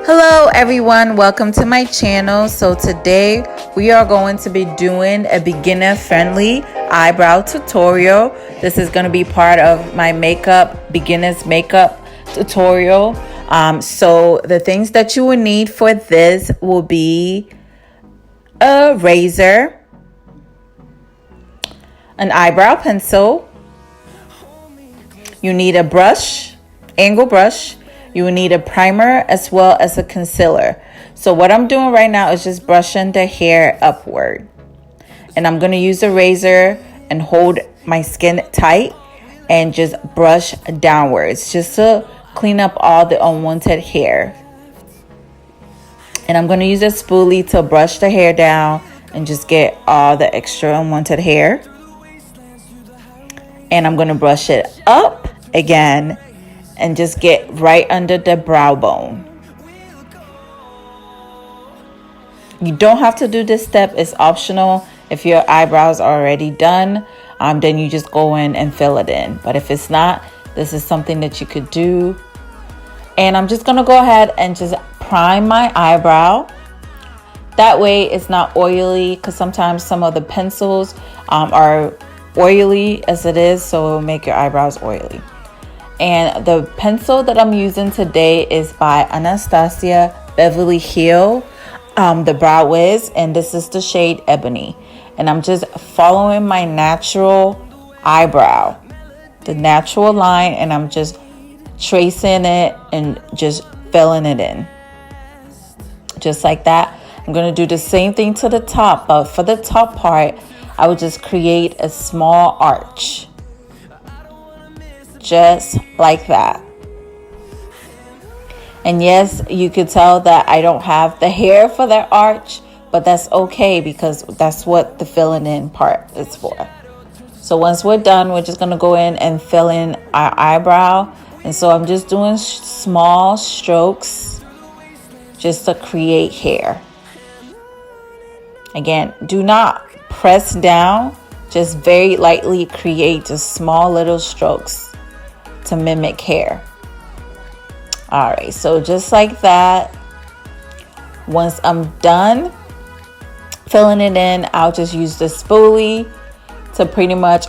Hello everyone, welcome to my channel. So today we are going to be doing a beginner friendly eyebrow tutorial. This is going to be part of my beginner's makeup tutorial. So the things that you will need for this will be a razor, an eyebrow pencil, you need a brush, angle brush. You will need a primer as well as a concealer. So what I'm doing right now is just brushing the hair upward. And I'm going to use a razor and hold my skin tight and just brush downwards just to clean up all the unwanted hair. And I'm going to use a spoolie to brush the hair down and just get all the extra unwanted hair. And I'm going to brush it up again and just get right under the brow bone. You don't have to do this step, it's optional. If your eyebrows are already done, then you just go in and fill it in. But if it's not, this is something that you could do. And I'm just gonna go ahead and just prime my eyebrow. That way it's not oily, because sometimes some of the pencils are oily as it is, so it will make your eyebrows oily. And the pencil that I'm using today is by Anastasia Beverly Hill, the Brow Wiz, and this is the shade Ebony. And I'm just following my natural eyebrow, the natural line, and I'm just tracing it and just filling it in. Just like that. I'm going to do the same thing to the top, but for the top part, I would just create a small arch. Just like that. And yes, you could tell that I don't have the hair for that arch, but that's okay because that's what the filling in part is for. So once we're done, we're just going to go in and fill in our eyebrow. And so I'm just doing small strokes just to create hair. Again, do not press down, just very lightly create just small little strokes to mimic hair. All right, so just like that. Once I'm done filling it in, I'll just use the spoolie to pretty much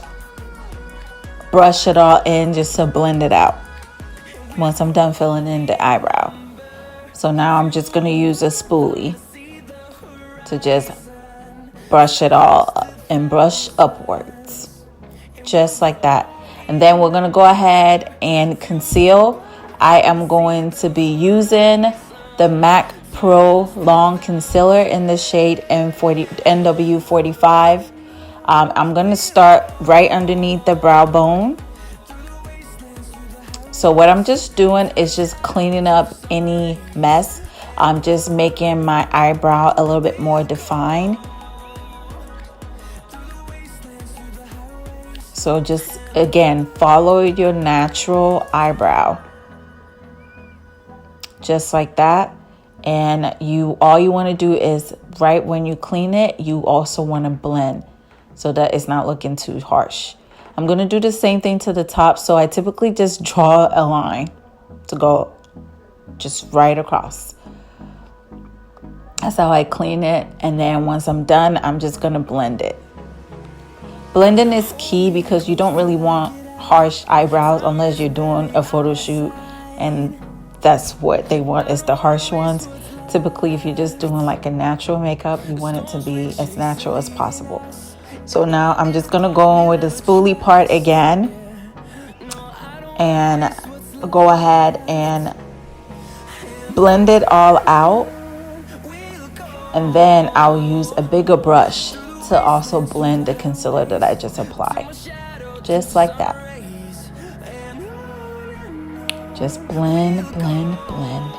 brush it all in just to blend it out. Once I'm done filling in the eyebrow. So now I'm just gonna use a spoolie to just brush it all up and brush upwards. Just like that. And then we're going to go ahead and conceal. I am going to be using the MAC Prolong Concealer in the shade NW45. I'm going to start right underneath the brow bone. So what I'm just doing is just cleaning up any mess. I'm just making my eyebrow a little bit more defined. So just, again, follow your natural eyebrow. Just like that. And all you want to do is, right when you clean it, you also want to blend so that it's not looking too harsh. I'm going to do the same thing to the top. So I typically just draw a line to go just right across. That's how I clean it. And then once I'm done, I'm just going to blend it. Blending is key because you don't really want harsh eyebrows unless you're doing a photo shoot, and that's what they want, is the harsh ones. Typically, if you're just doing like a natural makeup, you want it to be as natural as possible. So now I'm just gonna go on with the spoolie part again and go ahead and blend it all out, and then I'll use a bigger brush to also blend the concealer that I just applied. Just like that. Just blend, blend, blend.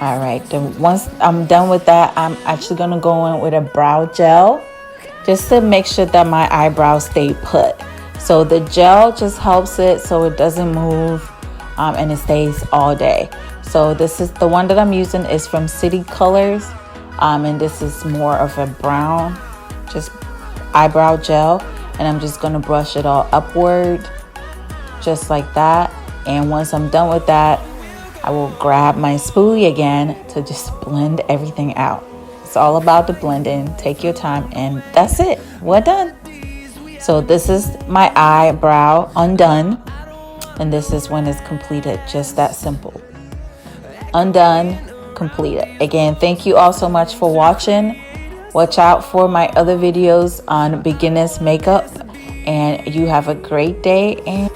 All right, then once I'm done with that, I'm actually gonna go in with a brow gel just to make sure that my eyebrows stay put. So the gel just helps it so it doesn't move and it stays all day. So this is the one that I'm using is from City Colors, and this is more of a brown, just eyebrow gel, and I'm just gonna brush it all upward, just like that. And once I'm done with that, I will grab my spoolie again to just blend everything out. It's all about the blending. Take your time, and that's it. We're done. So this is my eyebrow undone, and this is when it's completed. Just that simple. Undone, completed. Again, thank you all so much for watching. Watch out for my other videos on beginners makeup, and you have a great day. And